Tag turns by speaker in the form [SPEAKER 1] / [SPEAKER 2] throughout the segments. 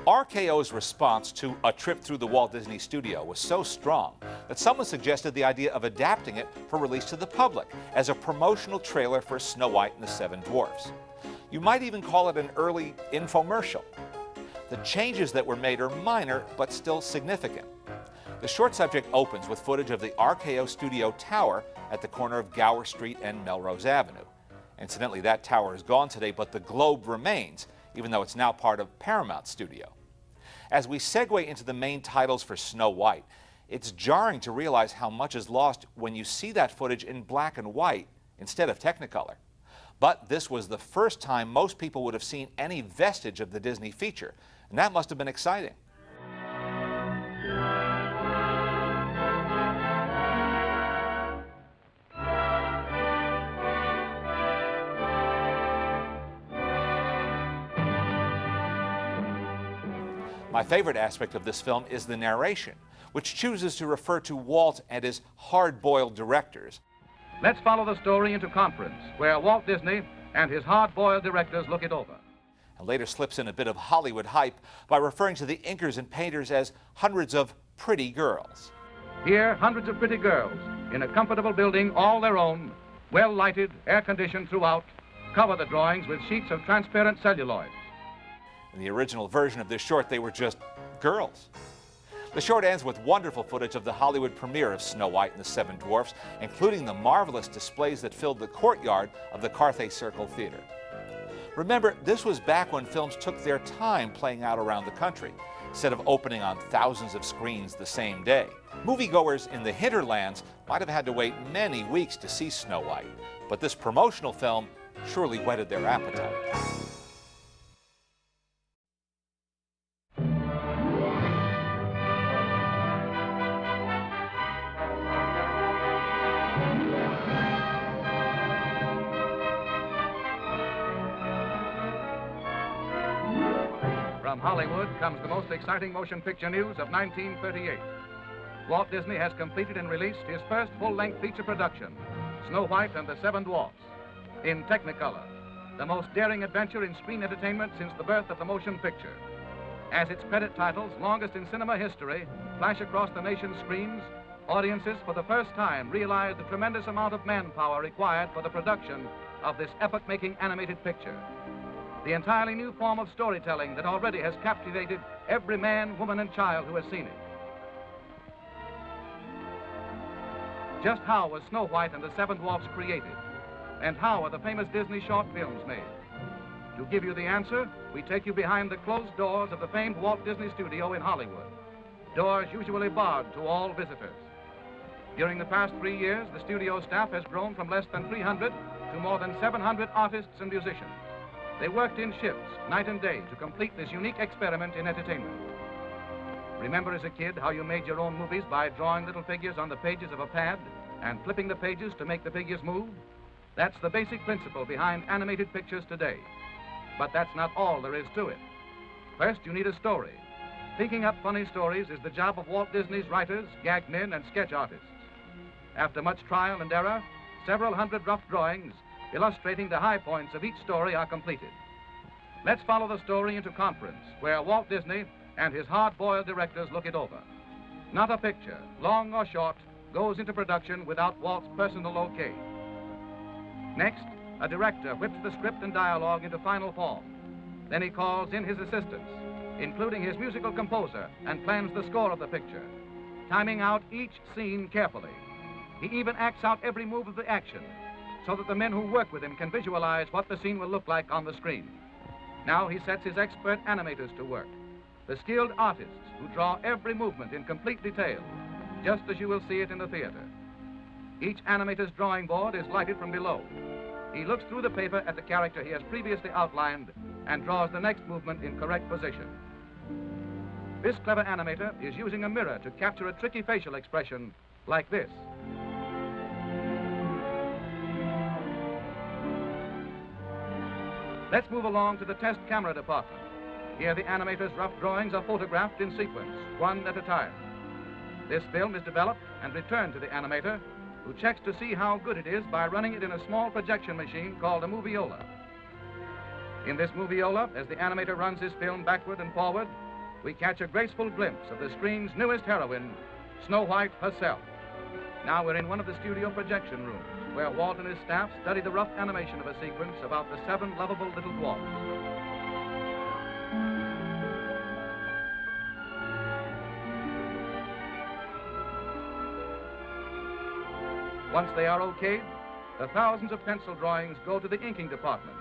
[SPEAKER 1] RKO's response to A Trip Through the Walt Disney Studio was so strong that someone suggested the idea of adapting it for release to the public as a promotional trailer for Snow White and the Seven Dwarfs. You might even call it an early infomercial. The changes that were made are minor, but still significant. The short subject opens with footage of the RKO studio tower at the corner of Gower Street and Melrose Avenue. Incidentally, that tower is gone today, but the Globe remains, even though it's now part of Paramount Studio. As we segue into the main titles for Snow White, it's jarring to realize how much is lost when you see that footage in black and white instead of Technicolor. But this was the first time most people would have seen any vestige of the Disney feature, and that must have been exciting. My favorite aspect of this film is the narration, which chooses to refer to Walt and his hard-boiled directors.
[SPEAKER 2] Let's follow the story into Conference, where Walt Disney and his hard-boiled directors look it over.
[SPEAKER 1] And later slips in a bit of Hollywood hype by referring to the inkers and painters as hundreds of pretty girls.
[SPEAKER 2] Here, hundreds of pretty girls in a comfortable building all their own, well-lighted, air-conditioned throughout, cover the drawings with sheets of transparent celluloid.
[SPEAKER 1] In the original version of this short, they were just girls. The short ends with wonderful footage of the Hollywood premiere of Snow White and the Seven Dwarfs, including the marvelous displays that filled the courtyard of the Carthay Circle Theater. Remember, this was back when films took their time playing out around the country, instead of opening on thousands of screens the same day. Moviegoers in the hinterlands might have had to wait many weeks to see Snow White, but this promotional film surely whetted their appetite.
[SPEAKER 2] From Hollywood comes the most exciting motion picture news of 1938. Walt Disney has completed and released his first full-length feature production, Snow White and the Seven Dwarfs, in Technicolor, the most daring adventure in screen entertainment since the birth of the motion picture. As its credit titles, longest in cinema history, flash across the nation's screens, audiences for the first time realize the tremendous amount of manpower required for the production of this epoch-making animated picture. The entirely new form of storytelling that already has captivated every man, woman, and child who has seen it. Just how was Snow White and the Seven Dwarfs created? And how are the famous Disney short films made? To give you the answer, we take you behind the closed doors of the famed Walt Disney Studio in Hollywood. Doors usually barred to all visitors. During the past 3 years, the studio staff has grown from less than 300 to more than 700 artists and musicians. They worked in shifts, night and day, to complete this unique experiment in entertainment. Remember as a kid how you made your own movies by drawing little figures on the pages of a pad and flipping the pages to make the figures move? That's the basic principle behind animated pictures today. But that's not all there is to it. First, you need a story. Thinking up funny stories is the job of Walt Disney's writers, gag men, and sketch artists. After much trial and error, several hundred rough drawings illustrating the high points of each story are completed. Let's follow the story into Conference, where Walt Disney and his hard-boiled directors look it over. Not a picture, long or short, goes into production without Walt's personal okay. Next, a director whips the script and dialogue into final form. Then he calls in his assistants, including his musical composer, and plans the score of the picture, timing out each scene carefully. He even acts out every move of the action, so that the men who work with him can visualize what the scene will look like on the screen. Now he sets his expert animators to work, the skilled artists who draw every movement in complete detail, just as you will see it in the theater. Each animator's drawing board is lighted from below. He looks through the paper at the character he has previously outlined and draws the next movement in correct position. This clever animator is using a mirror to capture a tricky facial expression like this. Let's move along to the test camera department. Here the animator's rough drawings are photographed in sequence, one at a time. This film is developed and returned to the animator, who checks to see how good it is by running it in a small projection machine called a moviola. In this moviola, as the animator runs his film backward and forward, we catch a graceful glimpse of the screen's newest heroine, Snow White herself. Now we're in one of the studio projection rooms, where Walt and his staff study the rough animation of a sequence about the 7 lovable little dwarfs. Once they are okayed, the thousands of pencil drawings go to the inking department.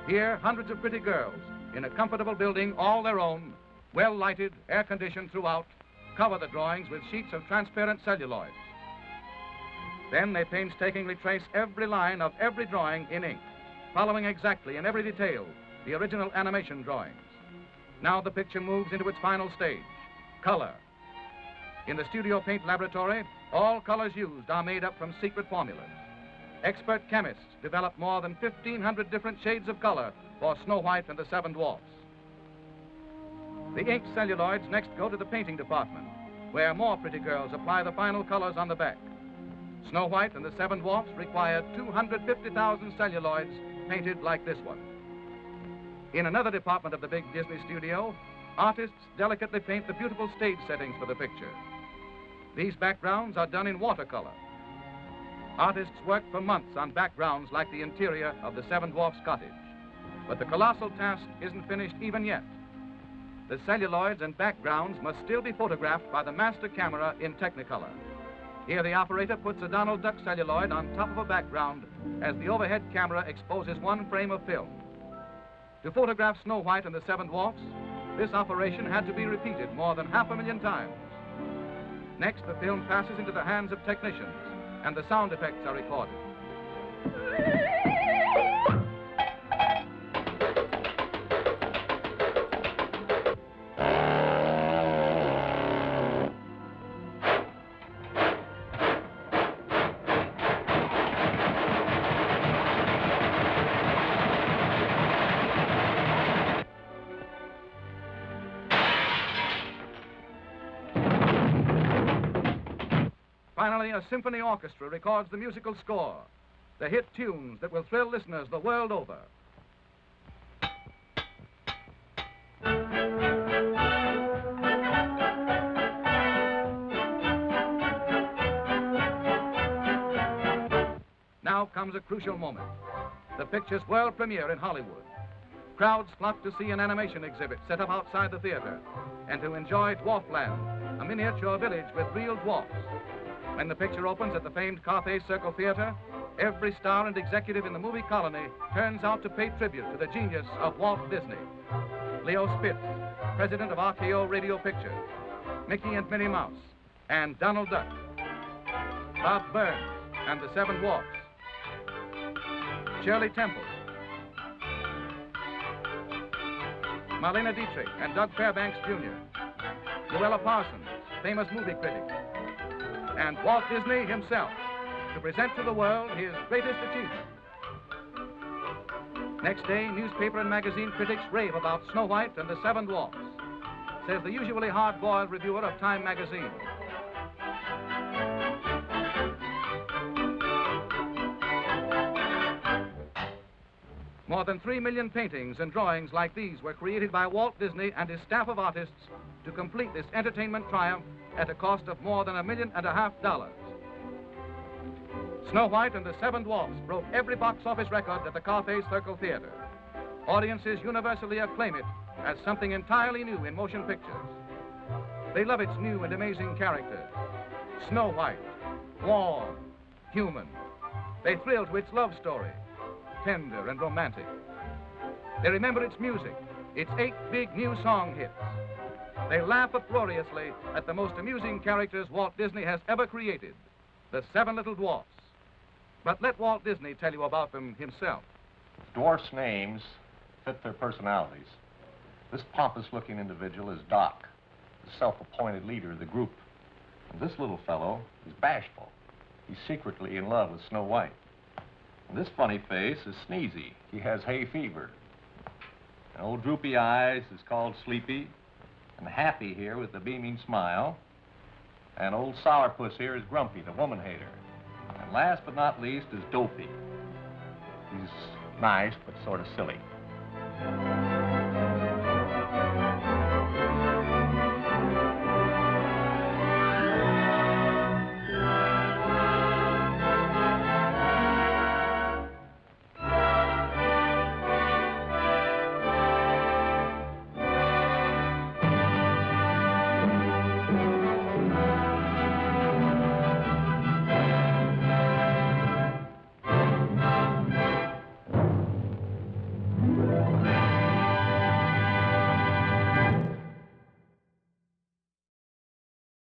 [SPEAKER 2] Here, hundreds of pretty girls, in a comfortable building all their own, well lighted, air conditioned throughout, cover the drawings with sheets of transparent celluloid. Then they painstakingly trace every line of every drawing in ink, following exactly in every detail the original animation drawings. Now the picture moves into its final stage, color. In the studio paint laboratory, all colors used are made up from secret formulas. Expert chemists develop more than 1,500 different shades of color for Snow White and the 7 Dwarfs. The inked celluloids next go to the painting department, where more pretty girls apply the final colors on the back. Snow White and the 7 Dwarfs required 250,000 celluloids painted like this one. In another department of the big Disney studio, artists delicately paint the beautiful stage settings for the picture. These backgrounds are done in watercolor. Artists work for months on backgrounds like the interior of the 7 Dwarfs' cottage. But the colossal task isn't finished even yet. The celluloids and backgrounds must still be photographed by the master camera in Technicolor. Here the operator puts a Donald Duck celluloid on top of a background as the overhead camera exposes one frame of film. To photograph Snow White and the 7 Dwarfs, this operation had to be repeated more than 500,000 times. Next, the film passes into the hands of technicians, and the sound effects are recorded. Finally, a symphony orchestra records the musical score, the hit tunes that will thrill listeners the world over. Now comes a crucial moment, the picture's world premiere in Hollywood. Crowds flock to see an animation exhibit set up outside the theater and to enjoy Dwarfland, a miniature village with real dwarfs. When the picture opens at the famed Carthay Circle Theater, every star and executive in the movie colony turns out to pay tribute to the genius of Walt Disney. Leo Spitz, president of RKO Radio Pictures, Mickey and Minnie Mouse, and Donald Duck, Bob Burns and the 7 Dwarfs, Shirley Temple, Marlene Dietrich and Doug Fairbanks Jr., Luella Parsons, famous movie critic, and Walt Disney himself to present to the world his greatest achievement. Next day, newspaper and magazine critics rave about Snow White and the 7 Dwarfs, says the usually hard-boiled reviewer of Time magazine. More than 3 million paintings and drawings like these were created by Walt Disney and his staff of artists to complete this entertainment triumph at a cost of more than $1.5 million. Snow White and the 7 Dwarfs broke every box office record at the Carthay Circle Theater. Audiences universally acclaim it as something entirely new in motion pictures. They love its new and amazing characters. Snow White, warm, human. They thrill to its love story, tender and romantic. They remember its music, its 8 big new song hits. They laugh uproariously at the most amusing characters Walt Disney has ever created, the 7 Little Dwarfs. But let Walt Disney tell you about them himself.
[SPEAKER 3] Dwarfs' names fit their personalities. This pompous-looking individual is Doc, the self-appointed leader of the group. And this little fellow is bashful. He's secretly in love with Snow White. And this funny face is Sneezy. He has hay fever. And old Droopy Eyes is called Sleepy. And Happy here with the beaming smile. And old Sourpuss here is Grumpy, the woman hater. And last but not least is Dopey. He's nice, but sort of silly.